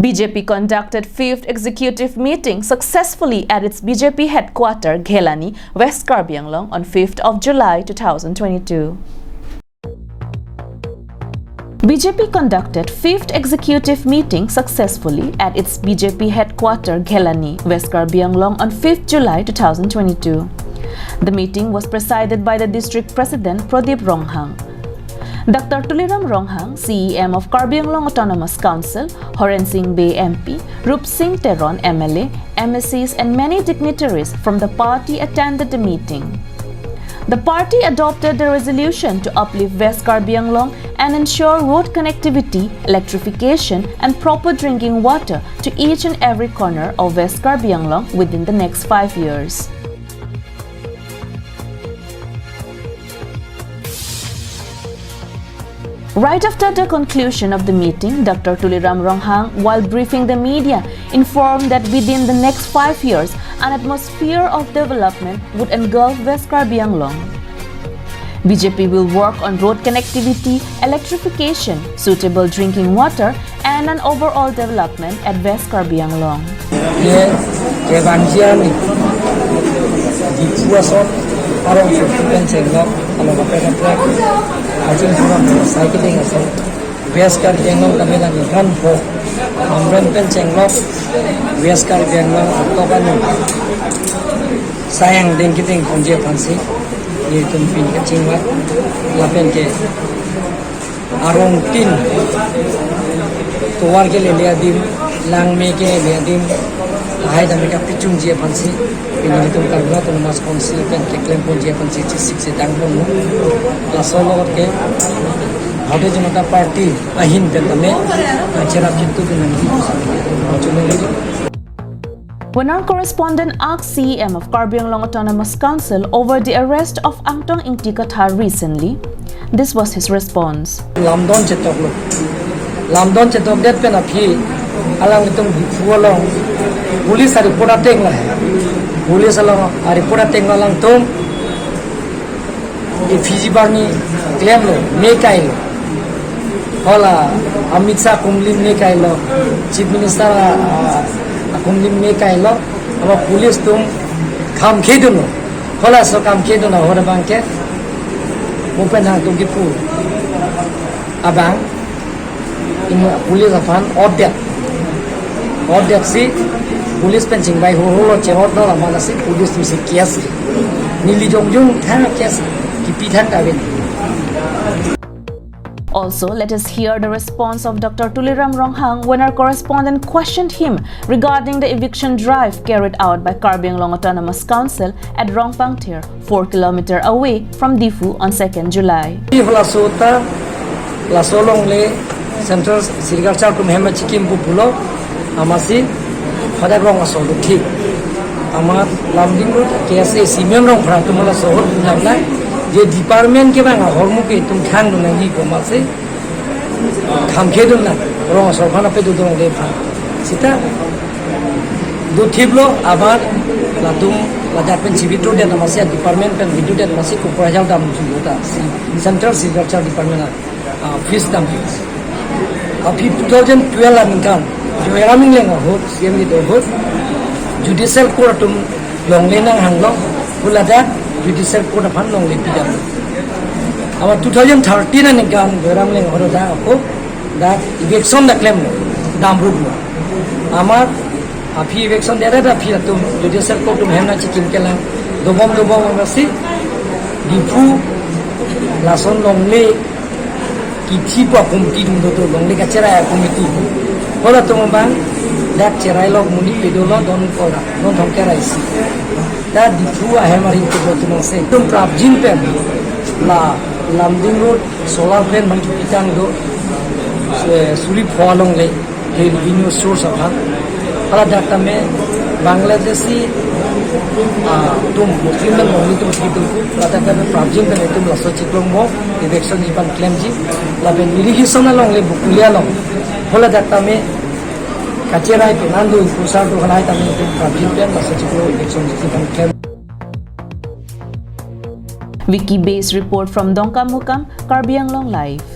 BJP conducted 5th executive meeting successfully at its BJP headquarter, Ghelani, West Karbi Anglong on 5th of July 2022. BJP conducted 5th executive meeting successfully at its BJP headquarter, Ghelani, West Karbi Anglong on 5th July 2022. The meeting was presided by the district president Pradeep Ronghang. Dr. Tuliram Ronghang, CEM of Karbi Anglong Autonomous Council, Horen Singh Bay MP, Rup Singh Teron MLA, MSCs and many dignitaries from the party attended the meeting. The party adopted the resolution to uplift West Karbi Anglong and ensure road connectivity, electrification and proper drinking water to each and every corner of West Karbi Anglong within the next 5 years. Right after the conclusion of the meeting, Dr. Tuliram Ronghang, while briefing the media, informed that within the next 5 years, an atmosphere of development would engulf West Karbi Anglong. BJP will work on road connectivity, electrification, suitable drinking water, and an overall development at West Karbi Anglong. Cycling as West Karbi Anglong kami lagi run for amren pen cenglok West Karbi Anglong Oktober sayang den kiting konje pansi ye tumpin kacingwat lapen ke arong tin tuar ke le dim lang me ke le dim hai dam ka pichung je pansi ini tum karna tum mas konsi pen ke klem pon je pansi sik se dang pon la solo ke Bharatiya Janata Party ahin tame cherap jittu binangi. When our correspondent asked CEM of Karbi Anglong Autonomous Council over the arrest of Angtong Ingtikathar recently, this was his response. Lamdon chetok det pen aphi alang itum fualong police ari pora teng la police alang ari pora teng alang tum e Fiji barni claim lo me kai lo hola Amit Shah kumlim me kai lo chief minister kumlim me kai lo aba police tum kham khedun lo hola so kam khedun hore bangke open hang tum ki pu abang in police afan order si police penching bai ho lo cherot no la si police tum si kias nili jong tha kias ki pithan ka ben. Also, let us hear the response of Dr. Tuliram Ronghang when our correspondent questioned him regarding the eviction drive carried out by Karbi Anglong Autonomous Council at Rongpangtir, 4 km away from Difu on 2nd July. La solong le Central Agriculture kum hema chikim bu pulo amasi pada rong asolu thi amar lamding road KSA simem rong phra tumala sohor bunamla je department ke bang hormu ke tum khang dun ni ko mase kham khe dun na rong asol phana pe du dong le pha sita do thiblo abar la tum la japen civito de namase department pen video de namase ko prajal dam juta Central Agriculture Department fees dam api 2012 aminkan jo eraming lenga hot CM ni do hot judicial court tum long lenang hanglong bulada judicial court of long le pidam our 2013 aminkan eram lenga horo da ko da eviction da claim dam rub amar api eviction dera da phi tum judicial court tum hemna chikim kelang dobom ngasi difu lason long le ki pa komiti dum do long le ka chera komiti hola tum bang dak cherai log muni pedolo don kora non thong kerai si da difu a hemari to do tum se tum prap jin pen la lamding road solar plant man chu pitang do suri pholong le the revenue source of hala dak tame Bangladeshi tum muslim dan moni tum situ lata kan prajin kan tum laso chiklong mo election jipan claim ji laben irrigation along le bukulia long hola data me kacherai penando impulsar do hanai tame tum prajin kan laso chiklong election jipan claim. Wiki based report from Dongkam Mukam, Karbi Anglong Live.